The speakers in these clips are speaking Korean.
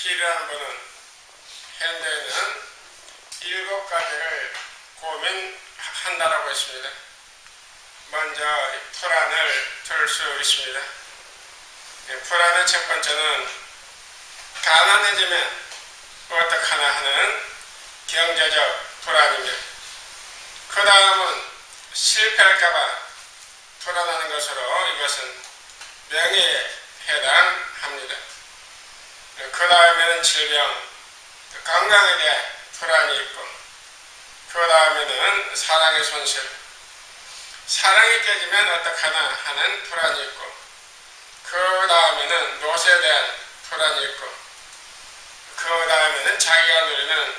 길이라는 분은 현대에는 7가지를 고민한다라고 했습니다. 먼저 불안을 들 수 있습니다. 불안의 첫 번째는 가난해지면 어떡하나 하는 경제적 불안이며, 그 다음은 실패할까봐 불안하는 것으로 이것은 명예에 해당합니다. 그 다음에는 질병, 건강에 대해 불안이 있고, 그 다음에는 사랑의 손실, 사랑이 깨지면 어떡하나 하는 불안이 있고, 그 다음에는 노쇠에 대한 불안이 있고, 그 다음에는 자기가 누리는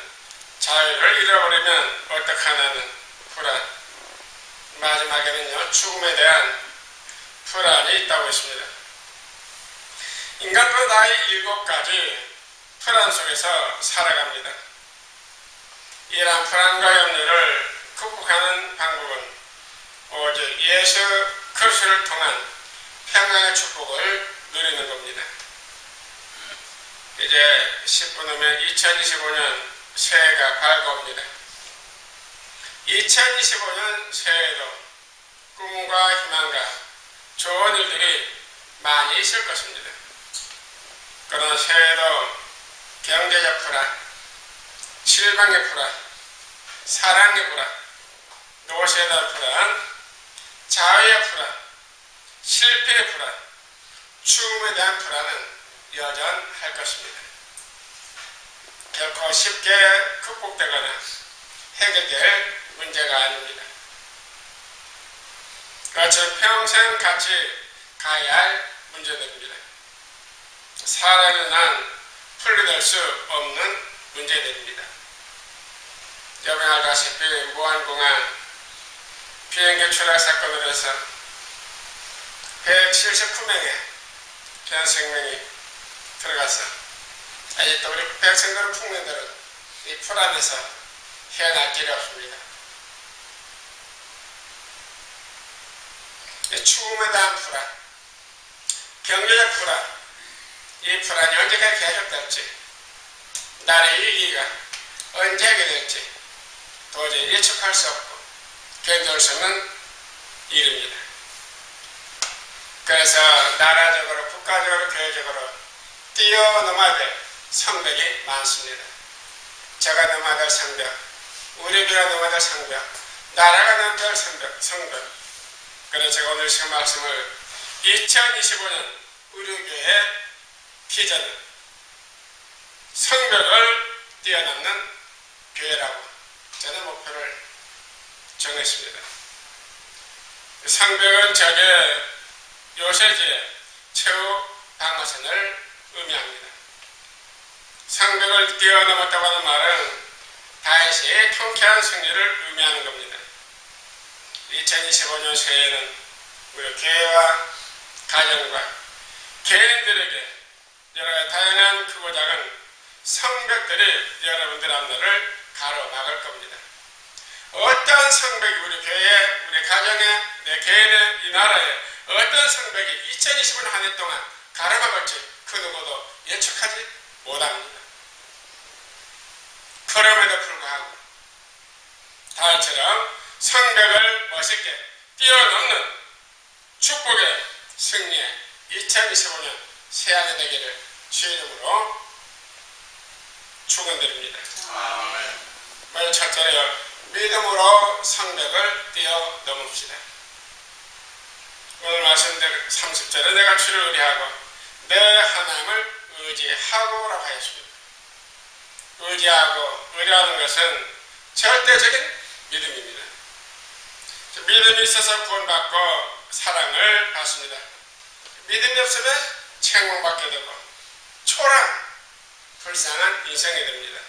자유를 잃어버리면 어떡하나는 불안, 마지막에는요, 죽음에 대한 불안이 있다고 했습니다. 인간은 나이 7가지 불안 속에서 살아갑니다. 이러한 불안과 염려를 극복하는 방법은 오직 예수 그리스도를 통한 평강의 축복을 누리는 겁니다. 이제 10분 후면 2025년 새해가 밝아옵니다. 2025년 새해에도 꿈과 희망과 좋은 일들이 많이 있을 것입니다. 그러나 새해에도 경제적 불안, 실망의 불안, 사랑의 불안, 노쇠에 대한 불안, 자유의 불안, 실패의 불안, 죽음에 대한 불안은 여전할 것입니다. 결코 쉽게 극복되거나 해결될 문제가 아닙니다. 그것은 평생 같이 가야 할 문제들입니다. 사람이 난 풀려낼 수 없는 문제들입니다. 여러분 알다시피 무한공항 비행기 추락 사건으로 해서 179명의 변생명이 들어가서 아직도 우리 백성들 국민들은 이 불안에서 헤어날 길이 없습니다. 죽음에 대한 불안, 경제적 불안, 이 불안이 언제까지 계속될지, 나라의 위기가 언제 해결될지 도저히 예측할 수 없고 견딜 수 없는 일입니다. 그래서 나라적으로, 국가적으로, 교회적으로 뛰어넘어야 될 성벽이 많습니다. 제가 넘어야 될 성벽, 우리 교회가 넘어야 될 성벽, 나라가 넘어야 될 성벽. 그래서 제가 오늘 지금 말씀을 2025년 우리 교회의 비전은 성벽을 뛰어넘는 교회라고 저는 목표를 정했습니다. 성벽은 저게 요새지의 최후 방어선을 의미합니다. 성벽을 뛰어넘었다고 하는 말은 다윗의 통쾌한 승리를 의미하는 겁니다. 2025년 새해에는 우리 교회와 가정과 개인들에게 여러 다양한 크고 작은 성벽들이 여러분들 앞날을 가로막을 겁니다. 어떤 성벽이 우리 교회에, 우리 가정에, 내 개인의 이 나라에 어떤 성벽이 2025년 한 해 동안 가로막을지 그 누구도 예측하지 못합니다. 그럼에도 불구하고 다윗처럼 성벽을 멋있게 뛰어넘는 축복의 승리의 2025년 새해가 되기를 주의 이름으로 축원드립니다. 먼저 첫째로 믿음으로 성벽을 뛰어넘읍시다. 오늘 말씀대로 30절에 내가 주를 의뢰하고 내 하나님을 의지하고라고 하였습니다. 의지하고 의뢰하는 것은 절대적인 믿음입니다. 믿음이 있어서 구원받고 사랑을 받습니다. 믿음이 없으면 책망받게 되고 초라한 불쌍한 인생이 됩니다.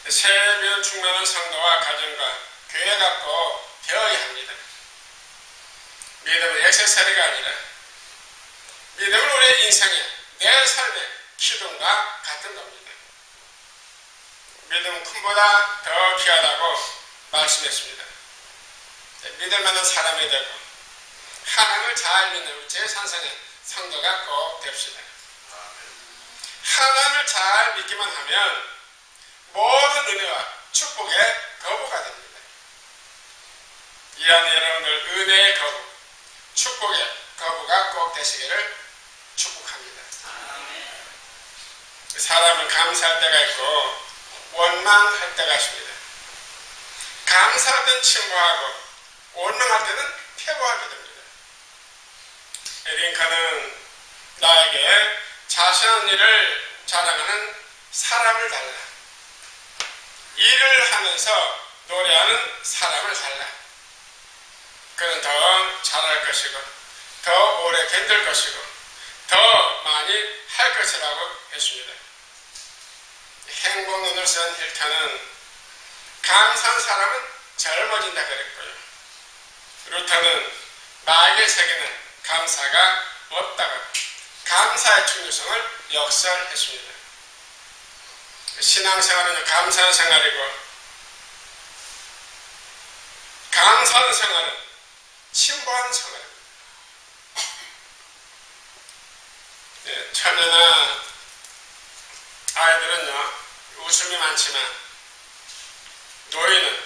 새해 믿음 충만한 성도와 가정과 교회 갖고 배워야 합니다. 믿음은 액세서리가 아니라 믿음은 우리의 인생에, 내 삶의 기둥과 같은 겁니다. 믿음은 금보다 더 귀하다고 말씀했습니다. 믿을 만한 사람이 되고 하나님을 잘 믿는 우리 제3세의 성도가 꼭 됩시다. 하나님 하나님을 잘 믿기만 하면 모든 은혜와 축복의 거부가 됩니다. 이 안에 여러분들 은혜의 거부, 축복의 거부가 꼭 되시기를 축복합니다. 사람은 감사할 때가 있고 원망할 때가 있습니다. 감사할 때는 침묵하고 원망할 때는 퇴보하게 됩니다. 링컨은 나에게 자신한 일을 자랑하는 사람을 달라. 일을 하면서 노래하는 사람을 달라. 그는 더 잘할 것이고 더 오래 견딜 것이고 더 많이 할 것이라고 했습니다. 행복론을 쓴 힐턴은 감사한 사람은 젊어진다 그랬고요. 루터는 나에게 세계는 감사가 없다고 감사의 중요성을 역설했습니다. 신앙생활은 감사한 생활이고 감사한 생활은 침범하는 생활입니다. 처녀나 아이들은요 웃음이 많지만 노인은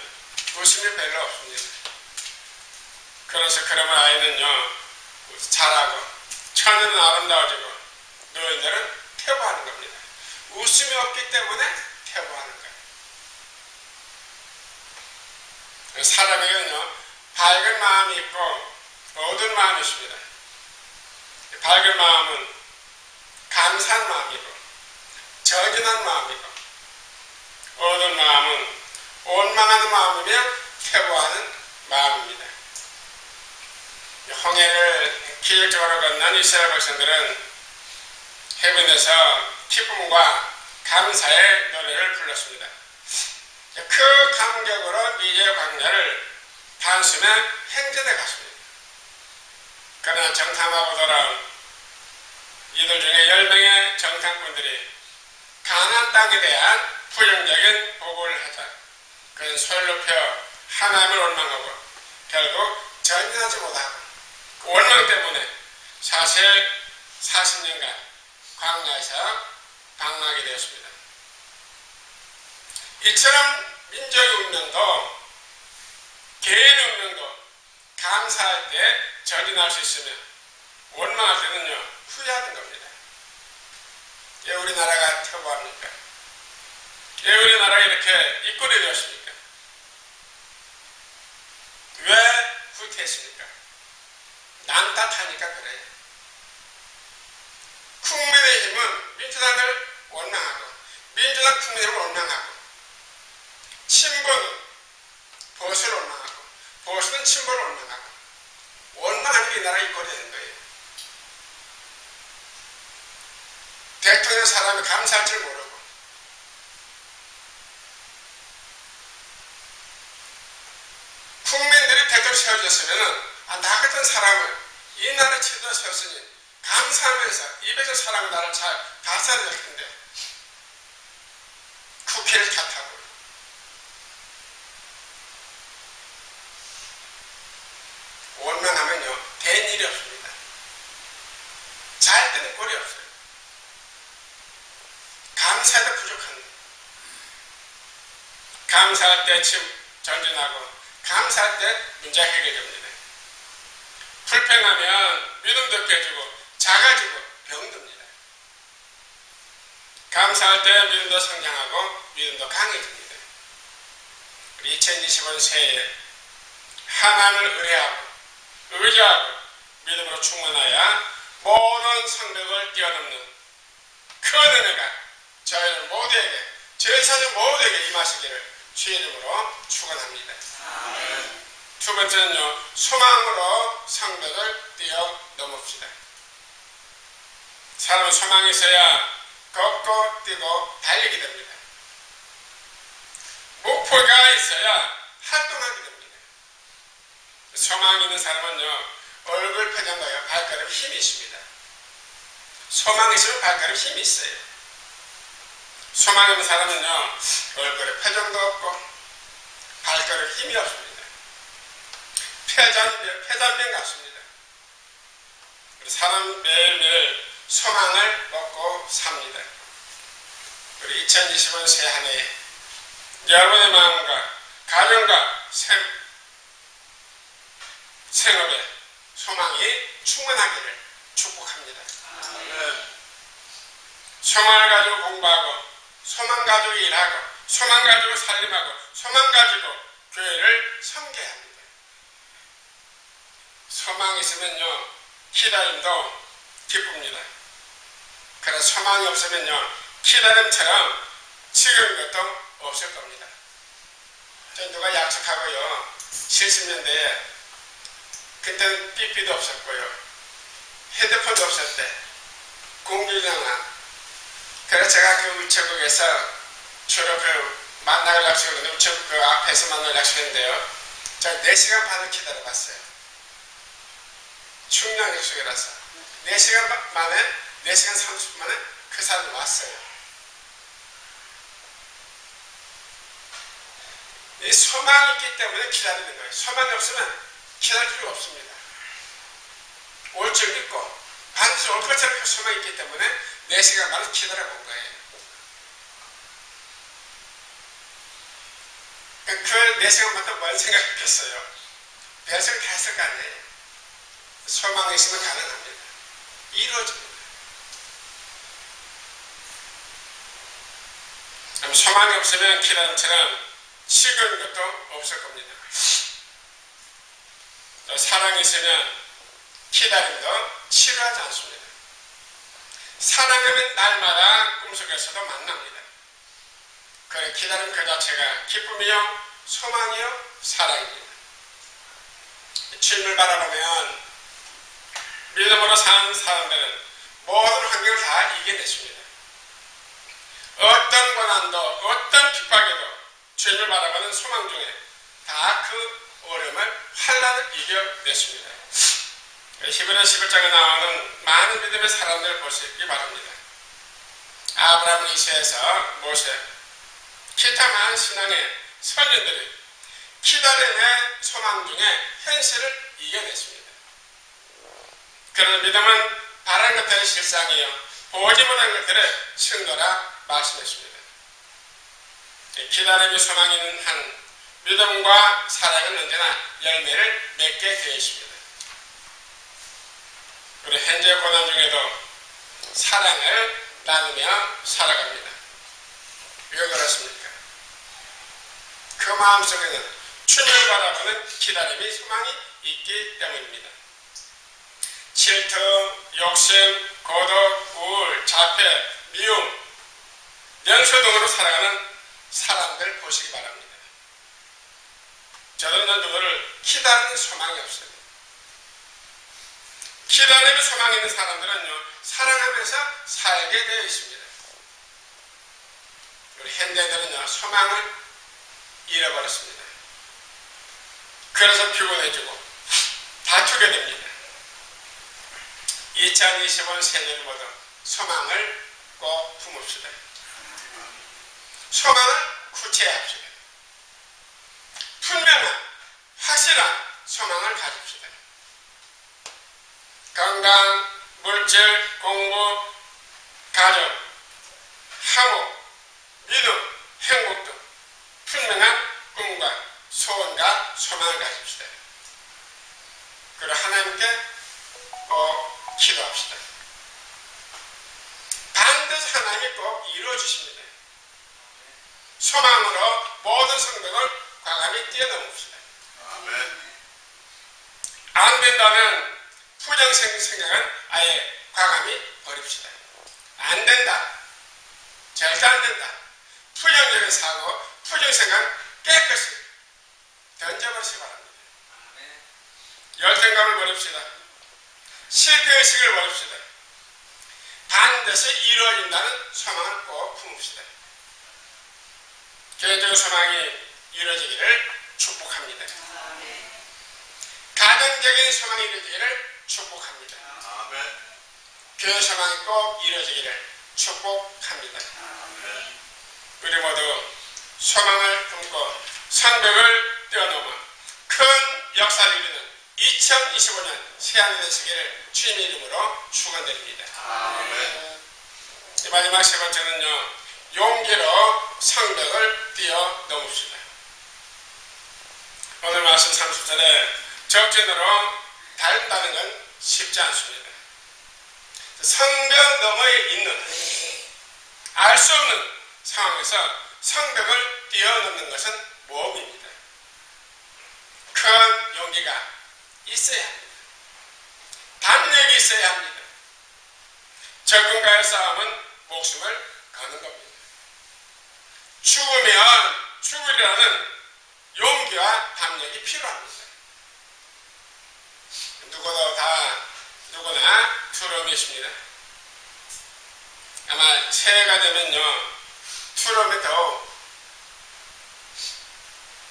웃음이 별로 없습니다. 그래서 그러면 아이는요 잘하고 처녀는 아름다워지고 노인들은 퇴보하는 겁니다. 웃음이 없기 때문에 퇴보하는 거예요. 사람에게는요 밝은 마음이 있고 어두운 마음이 있습니다. 밝은 마음은 감사한 마음이고 전진한 마음이고 어두운 마음은 원망하는 마음이며 퇴보하는 마음입니다. 홍해를 기적적으로 건넌 이스라엘 백성들은 해변에서 기쁨과 감사의 노래를 불렀습니다. 그 감격으로 미제 광야를 단숨에 행진해 갔습니다. 그러나 정탐하고 돌아온 이들 중에 10명의 정탐꾼들이 가나안 땅에 대한 부정적인 보고를 하자 그는 소를 높여 하나님을 원망하고 결국 전진하지 못하고 그 원망 때문에 사실 40년간 광야에서 방황하게 되었습니다. 이처럼 민족의 운명도 개인의 운명도 감사할 때 전진할 수 있으면 원망할 때는요 후회하는 겁니다. 왜 우리나라가 퇴보합니까? 왜 우리나라가 이렇게 이권이 되었습니까? 왜 후퇴했습니까? 남 탓하니까 그래요. 국민의힘은 민주당을 원망하고 민주당 국민의힘을 원망하고 친보는 보수를 원망하고 보수는 친보를 원망하고 원망하는 게 이 나라 이권이 되는 거예요. 대통령 사람이 감사할 줄 모르고 국민들이 대통령 세워졌으면 나 같은 사람을 이 나라 지도자 세웠으니 감사하면서 입에서 사람이 나를 잘 다스려야 될 텐데 국회를 탓하고 원망하면요 된 일이 없습니다. 잘 때는 꼴이 없어요. 감사해도 부족합니다. 감사할 때 전진하고 감사할 때 문제가 해결됩니다. 불평하면 믿음도 깨지고 작아지고 병듭니다. 감사할 때 믿음도 성장하고 믿음도 강해집니다. 우리 2025년 새해에 하나님을 의지하고 믿음으로 충만하여 모든 성벽을 뛰어넘는 그 은혜가 저희 모두에게 제사장 모두에게 임하시기를 주의 이름으로 축원합니다. 두 번째는요 소망으로 성벽을 뛰어넘읍시다. 사람은 소망이 있어야 걷고 뛰고 달리게 됩니다. 목표가 있어야 활동하게 됩니다. 소망이 있는 사람은요 얼굴 표정과 발걸음 힘이 있습니다. 소망이 있으면 발걸음 힘이 있어요. 소망이 없는 사람은요 얼굴에 표정도 없고 발걸음 힘이 없습니다. 폐잔병 같습니다. 사람 매일매일 소망을 먹고 삽니다. 우리 2020년 새 한 해에 여러분의 마음과 가정과 생업에 소망이 충만하기를 축복합니다. 소망을 가지고 공부하고, 소망 가지고 일하고, 소망 가지고 살림하고, 소망 가지고 교회를 섬겨야 합니다. 소망이 있으면요, 기다림도 기쁩니다. 그러나 소망이 없으면요, 기다림처럼 지금 것도 없을 겁니다. 저 누가 약속하고요, 70년대에 그때는 삐삐도 없었고요, 핸드폰도 없었대, 공중전화. 그래서 제가 그 우체국에서 주로 만나기로 약속했는데, 우체국 그 앞에서 만나기로 약속했는데요, 제가 4시간 반을 기다려봤어요. 중요한 약속이라서 4시간 만에, 4시간 30분 만에 그 사람이 왔어요. 이 소망이 있기 때문에 기다리는 거예요. 소망이 없으면 기다릴 필요가 없습니다. 올 줄 믿고 반드시 올 것처럼 그 소망이 있기 때문에 4시간 만에 기다려본 거예요. 그 4시간 만에 뭘 생각했겠어요? 별생을 다 했을 거 아니에요. 소망이 있으면 가능합니다. 이루어집니다. 소망이 없으면 기다림처럼 식은 것도 없을 겁니다. 또 사랑이 있으면 기다림도 치료하지 않습니다. 사랑하면 날마다 꿈속에서도 만납니다. 그 기다림 그 자체가 기쁨이요, 소망이요, 사랑입니다. 주님을 바라보면 믿음으로 사는 사람들은 모든 환경을 다 이겨냈습니다. 어떤 고난도, 어떤 핍박에도 주님을 바라보는 소망 중에 다 그 어려움을, 환난을 이겨냈습니다. 히브리서 11장에 나오는 많은 믿음의 사람들을 볼 수 있기 바랍니다. 아브라함, 이삭에서 모세, 기타 많은 신앙의 선진들이 기다림의 소망 중에 현실을 이겨냈습니다. 그런 믿음은 바란 것들의 실상이요, 보지 못한 것들의 승도라 말씀했습니다. 기다림의 소망이 있는 한 믿음과 사랑은 언제나 열매를 맺게 되어 있습니다. 우리 현재 고난 중에도 사랑을 나누며 살아갑니다. 왜 그렇습니까? 그 마음속에는 주님을 바라보는 기다림의 소망이 있기 때문입니다. 질투, 욕심, 고독, 우울, 자폐, 미움, 연소 등으로 살아가는 사람들 보시기 바랍니다. 저는 누구를 기다리는 소망이 없어요. 기다림의 소망이 있는 사람들은요, 사랑하면서 살게 되어 있습니다. 우리 현대인들은요, 소망을 잃어버렸습니다. 그래서 피곤해지고 다투게 됩니다. 2025년 새해를 모두 소망을 꼭 품읍시다. 소망을 구체합시다. 분명한, 확실한 소망을 가집시다. 건강, 물질, 공부, 가족, 항목, 믿음, 행복 등 분명한 꿈과 소원과 소망을 가집시다. 그리고 하나님께 꼭 기도합시다. 반드시 하나님이 꼭 이루어주십니다. 소망으로 모든 성벽을 과감히 뛰어넘읍시다. 안 된다면 부정생각은 아예 과감히 버립시다. 안 된다. 절대 안 된다. 부정적인 사고, 부정생각 깨끗이 던져버리시기 바랍니다. 열등감을 버립시다. 실패의식을 버립시다. 반드시 이루어진다는 소망을 꼭 품읍시다. 개인적인 소망이 이루어지기를 축복합니다. 가정적인 소망이 이루어지기를 축복합니다. 교회 소망이 꼭 이루어지기를 축복합니다. 우리 모두 소망을 품고 성벽을 뛰어넘어 큰 역사를 이루는 2025년 새해가 되시기를 주님의 이름으로 축원드립니다. 마지막 세 번째는요, 용기로 성벽을 뛰어넘읍시다. 오늘 말씀 30절에 적진으로 닮다는 건 쉽지 않습니다. 성벽 너머에 있는 알 수 없는 상황에서 성벽을 뛰어넘는 것은 모험입니다. 큰 용기가 있어야 합니다. 담력이 있어야 합니다. 적군과의 싸움은 목숨을 거는 겁니다. 죽으면 죽으리라는 용기와 담력이 필요합니다. 누구나 두려움이 있습니다. 아마 새해가 되면요, 두려움이 더욱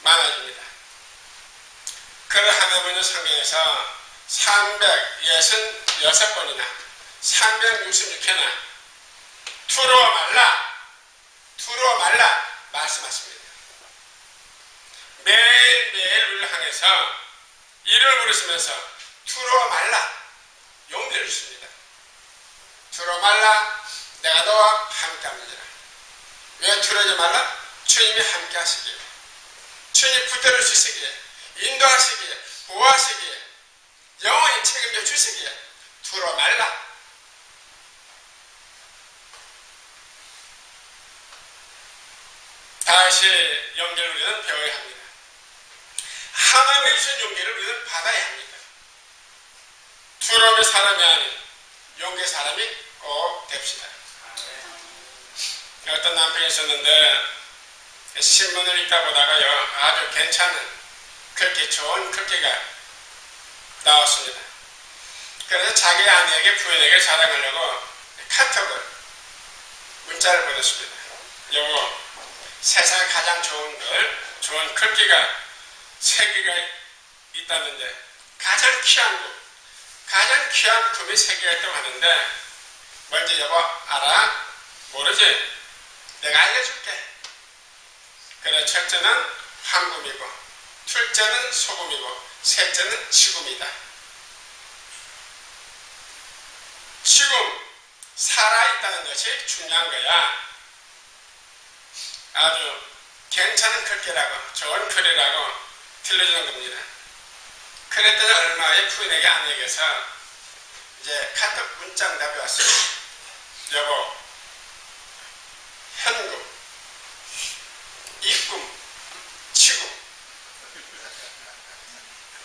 많아집니다. 그러하면 성경에서 366번이나 366회나 두려워 말라 말씀하십니다. 매일매일 우리를 향해서 이를 부르시면서 두려워 말라 용기를 주십니다. 두려워 말라, 내가 너와 함께합니다. 왜 두려워하지 말라? 주님이 함께 하시기에, 주님이 붙들어 주시기에, 인도하시기에, 보호하시기에, 영원히 책임져 주시기에 두려워 말라. 다시 용기를 우리는 배워야 합니다. 하나님의 주신 용기를 우리는 받아야 합니다. 두려움의 사람이 아닌 용기의 사람이 꼭 됩시다. 어떤 남편이 있었는데 신문을 읽다 보다가요, 아주 괜찮은 글귀, 좋은 글귀가 나왔습니다. 그래서 자기 아내에게, 부인에게 자랑하려고 카톡을, 문자를 보냈습니다. 여보, 세상에 가장 좋은 글귀가 3개가 있다는데 가장 귀한 금이 3개가 있다고 하는데 뭔지 여보 알아? 모르지? 내가 알려줄게. 그래, 첫째는 황금이고, 둘째는 소금이고, 셋째는 지금이다. 지금 살아있다는 것이 중요한 거야. 아주 괜찮은 글귀라고, 좋은 글이라고 들려주는 겁니다. 그랬더니 얼마에 부인에게 아내에게서 이제 카톡 문자응답이 왔어요. 여보, 현금, 입금, 치금,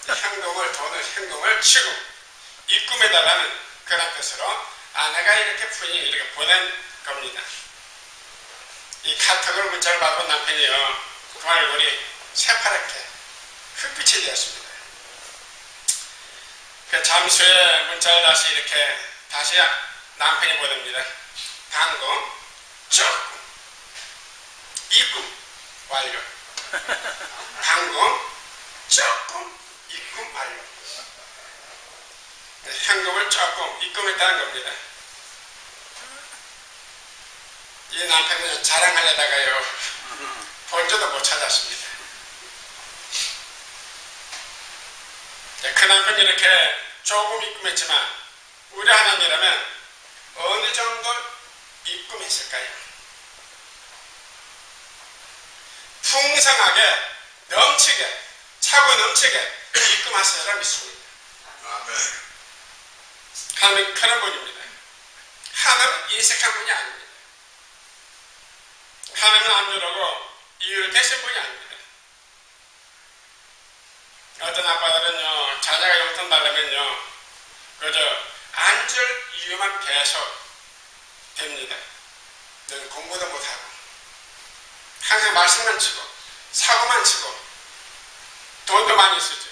현금을 치금, 입금해달라는 그런 뜻으로 아내가 이렇게 부인이 이렇게 보낸 겁니다. 이 카톡을 문자를 받은 남편이요, 그 얼굴이 새파랗게 흑빛이 되었습니다. 그 잠시 후에 문자를 다시 남편이 보냅니다. 방금 조금 입금 완료. 방금 조금 입금 완료. 현금을 조금 입금했다는 겁니다. 이 남편은 자랑하려다가요, 본전도 못 찾았습니다. 그 남편이 이렇게 조금 입금했지만 우리 하나님이라면 어느 정도 입금했을까요? 풍성하게, 넘치게, 차고 넘치게 입금하실 사람 믿습니다. 하나님은 그런 분입니다. 하나님은 인색한 분이 아닙니다. 하나님은 안주라고 이유를 대신 분이 아닙니다. 어떤 아빠들은요, 자녀가 용돈 달라면요, 그저 안줄 이유만 계속 됩니다. 너는 공부도 못하고 항상 말씀만 치고 사고만 치고 돈도 많이 쓰지.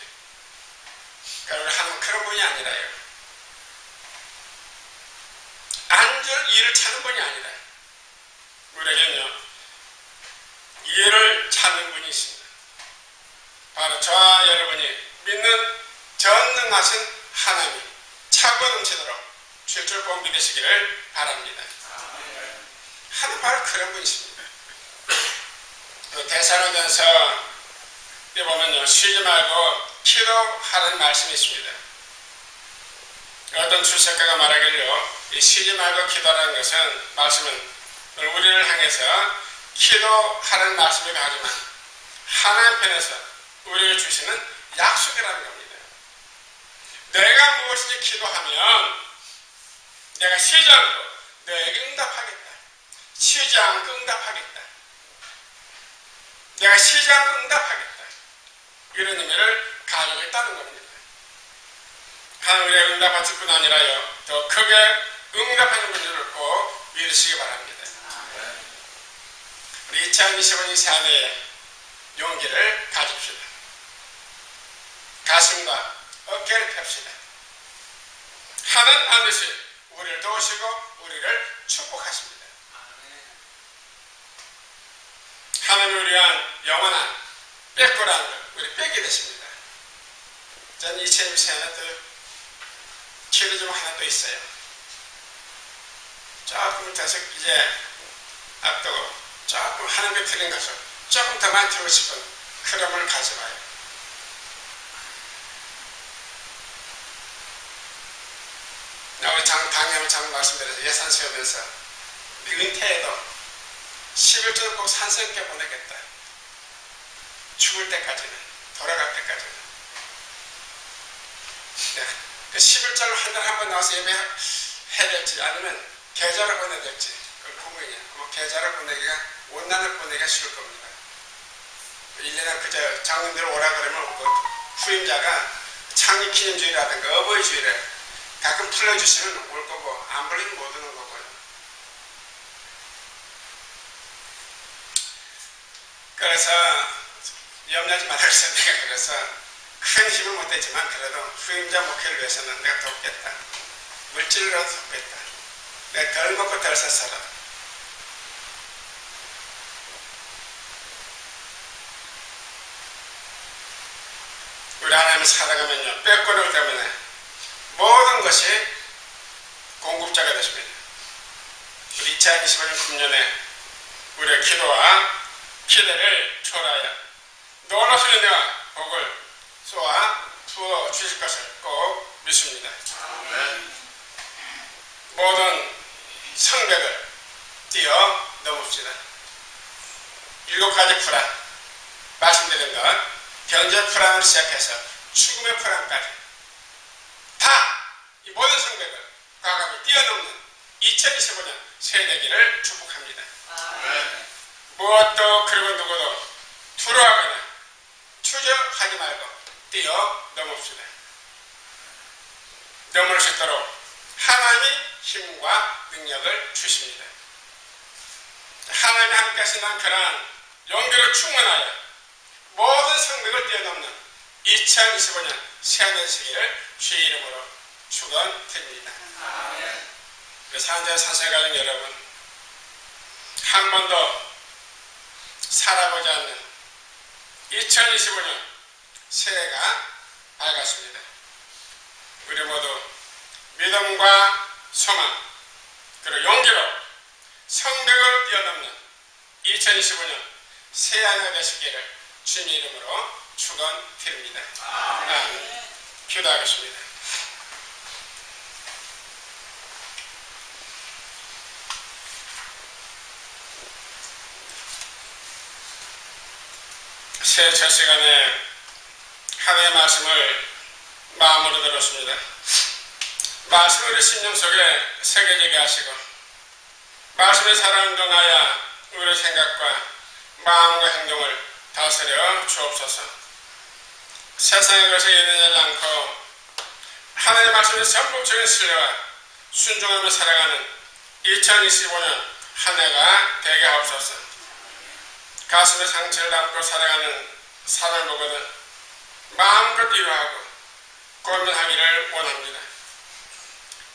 그러니까 하나님은 그런 분이 아니라요. 안줄 이유를 찾는 분이 아니라 우리에게는요, 이유를 찾는 분이 있습니다. 바로 저와 여러분이 믿는 전능하신 하나님이 차고 넘치도록 줄줄 뽕기 되시기를 바랍니다. 하나님 바로 그런 분이십니다. 데살로니가서 보면요, 쉬지 말고 기도하는 말씀이 있습니다. 어떤 주석가가 말하길요, 이 쉬지 말고 기도하는 것은 말씀은 우리를 향해서 기도하는 말씀이 가지만 하나님 편에서 우리에게 주시는 약속이라는 겁니다. 내가 무엇인지 기도하면 내가 쉬지 않고 너에게 응답하겠다. 쉬지 않고 응답하겠다. 내가 쉬지 않고 응답하겠다. 이런 의미를 가지고 있다는 겁니다. 하나님의 응답하실 뿐 아니라요, 더 크게 응답하는 분들을 꼭 믿으시기 바랍니다. 우리 2025년 새해에 용기를 가집시다. 가슴과 어깨를 펴시다. 하나님 반드시 우리를 도우시고 우리를 축복하십니다. 하나님을 위한 영원한 뺏고라는 걸 우리 뺏게 되십니다. 전 2024년에 또 기도 좀 하나 또 있어요. 조금 더 이제 앞두고 조금 하는 게 틀린 것을 조금 더 만들고 싶은 흐름을 가져봐요. 우리 당연히 말씀드려서 예산 세우면서 은퇴에도 11조를 꼭 산성있게 보내겠다. 죽을 때까지는, 돌아갈 때까지는. 그 11조를 한 달에 한 번 나와서 예배해야 될지 아니면 계좌를 보내야 될지 그걸 고민이야. 뭐 계좌를 보내기가, 원난을 보내기가 쉬울 겁니다. 1년에 그저 장님들 오라 그러면 그 후임자가 창립 기념주일이라든가 어버이 주일에 가끔 불러주시면 올 거고 안 불리면 못 오는 거고요. 그래서 염려하지 말아주세요. 내가 그래서 큰 힘을 못했지만 그래도 후임자 목회를 위해서는 내가 돕겠다. 물질로라도 돕겠다. 내가 덜 먹고 덜 샀어라. 우리 하나님을 살아가면요, 빼앗고는 때문에 모든 것이 공급자가 되십니다. 우리 2025년 금년에 우리의 기도와 기대를 초월하여 놀라운 은혜와 복을 쏘아 부어 주실 것을 꼭 믿습니다. 모든 성벽을 뛰어 넘읍시다. 7가지 프란, 말씀드린 것, 경제 프란을 시작해서 죽음의 프란까지 다 이 모든 성벽을 과감히 뛰어넘는 2025년 새해되기를 축복합니다. 무엇도 그리고 누구도 두려워하거나 추적하지 말고 뛰어 넘읍시다. 넘을 수 있도록 하나님이 힘과 능력을 주십니다. 하나님이 함께 하시는 그러한 용기로 충만하여 모든 성벽을 뛰어넘는 2025년 새해 되시기를 주의 이름으로 축원드립니다. 산자 사세가족 여러분, 한 번도 살아보지 않는 2025년 새해가 밝았습니다. 우리 모두 믿음과 소망 그리고 용기로 성벽을 뛰어넘는 2025년 새해가 되시기를 주님 이름으로 축원드립니다. 아멘. 기도하겠습니다. 새해 첫 시간에 하나님의 말씀을 마음으로 들었습니다. 말씀을 우리 심령 속에 새겨지게 하시고 말씀의 사랑을 통하여 우리의 생각과 마음과 행동을 다스려 주옵소서. 세상의 것에 예민하지 않고 하나님의 말씀의 전폭적인 신뢰와 순종하며 살아가는 2025년 한 해가 되게 하옵소서. 가슴에 상처를 담고 살아가는 삶을 보거든 마음껏 위로하고 고민하기를 원합니다.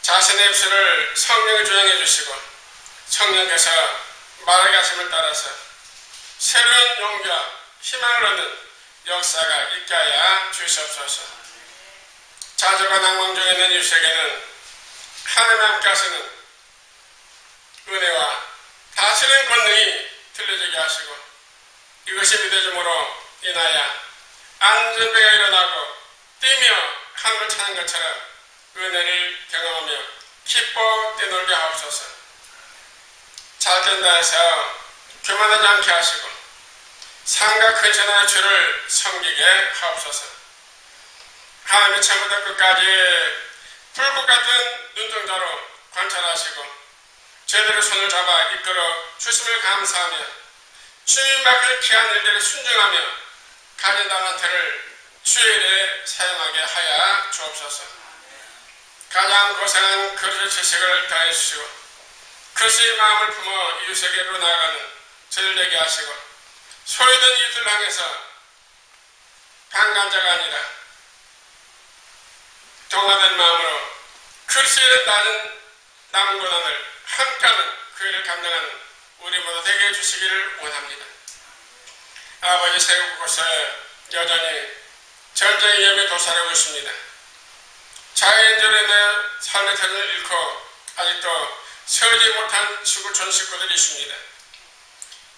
자신의 입술을 성령이 조향해 주시고 성령께서 말하게 하심을 따라서 새로운 용기와 희망을 얻는 역사가 있게 하여 주시옵소서. 좌절과 낭망 중에 있는 이웃에게는 하나님 함께 하시는 은혜와 다스리는 권능이 들려지게 하시고 이것이 믿어짐으로 인하여 안전배가 일어나고 뛰며 하늘을 찾는 것처럼 은혜를 경험하며 기뻐 뛰놀게 하옵소서. 살된다 해서 교만하지 않게 하시고 상과 근신의 주를 섬기게 하옵소서. 하나님이 처음부터 끝까지 불꽃 같은 눈동자로 관찰하시고 저희들의 손을 잡아 이끌어 주심을 감사하며 주님 밖을 귀한 일들에 순종하며 가진 달란트를 주의 일에 사용하게 하여 주옵소서. 가장 고생한 그릇의 지식을 더해 주시고 그릇의 마음을 품어 이웃에게로 나아가는 저희를 되게 하시고 소외된 이웃을 향해서 방관자가 아니라 동화된 마음으로 그릇의 남은 고난을 함께하는 그 일을 감당하는 우리 모두 되게 해주시기를 원합니다. 아버지, 세계 곳곳에 여전히 전쟁의 위험이 도사리고 있습니다. 자연재해로 인해 삶의 터전을 잃고 아직도 세우지 못한 지구촌 식구들이 있습니다.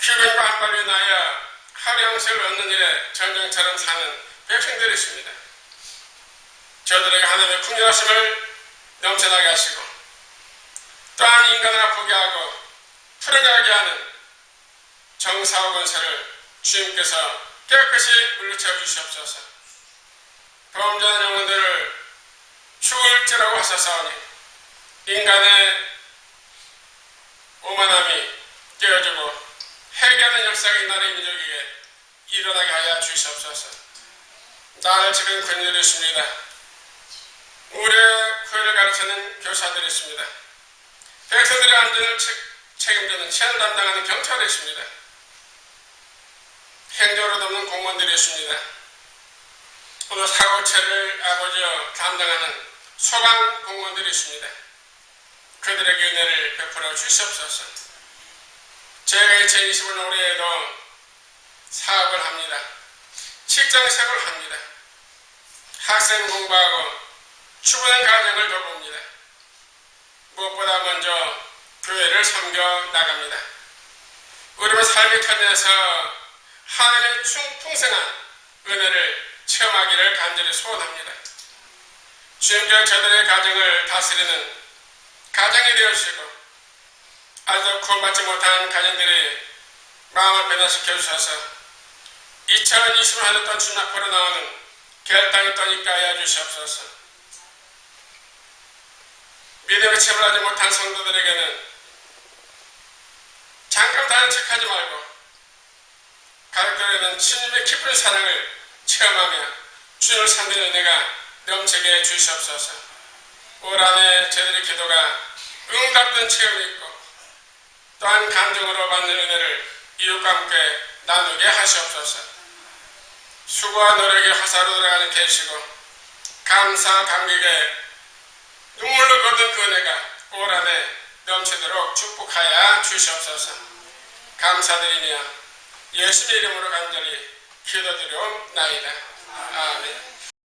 기근과 한발로 인하여 하루 양식을 얻는 일에 전쟁처럼 사는 백성들이 있습니다. 저들에게 하나님의 풍요하심을 넘쳐나게 하시고 또한 인간을 아프게 하고 풀어가게 하는 정사와 권세를 주님께서 깨끗이 물리쳐 주시옵소서. 범죄한 영혼들을 죽을지라고 하셨사오니 인간의 오만함이 깨어지고 회개하는 역사가 이 나라의 민족에게 일어나게 하여 주시옵소서. 나를 지금 권위를 있습니다. 우리의 구애를 가르치는 교사들이 있습니다. 백성들의 안전을 책임지는 치안을 담당하는 경찰이 있습니다. 행정으로 돕는 공무원들이 있습니다. 오늘 사고체를 아버지여 담당하는 소방 공무원들이 있습니다. 그들에게 은혜를 베풀어 주시옵소서. 제가 2025년 올해에도 사업을 합니다. 직장 생활을 합니다. 학생 공부하고 주부는 가정을 돌봅니다. 무엇보다 먼저 교회를 섬겨 나갑니다. 우리의 삶의 터전에서 하나님의 풍성한 은혜를 체험하기를 간절히 소원합니다. 주님께서 저들의 가정을 다스리는 가정이 되어주시고 아직도 구원받지 못한 가정들이 마음을 변화시켜 주셔서 2020년 또 주님 앞으로 나오는 결단이 떠니까 하여 주시옵소서. 믿음의 체험을 하지 못한 성도들에게는 잠깐 다른 척하지 말고 가족들에게는 주님의 깊은 사랑을 체험하며 주님을 섬기는 은혜가 넘치게 해 주시옵소서. 올 한해 저희들의 기도가 응답된 체험이 있고 또한 감정으로 받는 은혜를 이웃과 함께 나누게 하시옵소서. 수고와 노력이 화사로 돌아가는 계시고 감사 감격에 눈물로 거둔 그 은혜가 올 한해 넘치도록 축복하여 주시옵소서. 감사드리며 예수의 이름으로 간절히 기도드려옵나이다. 아멘.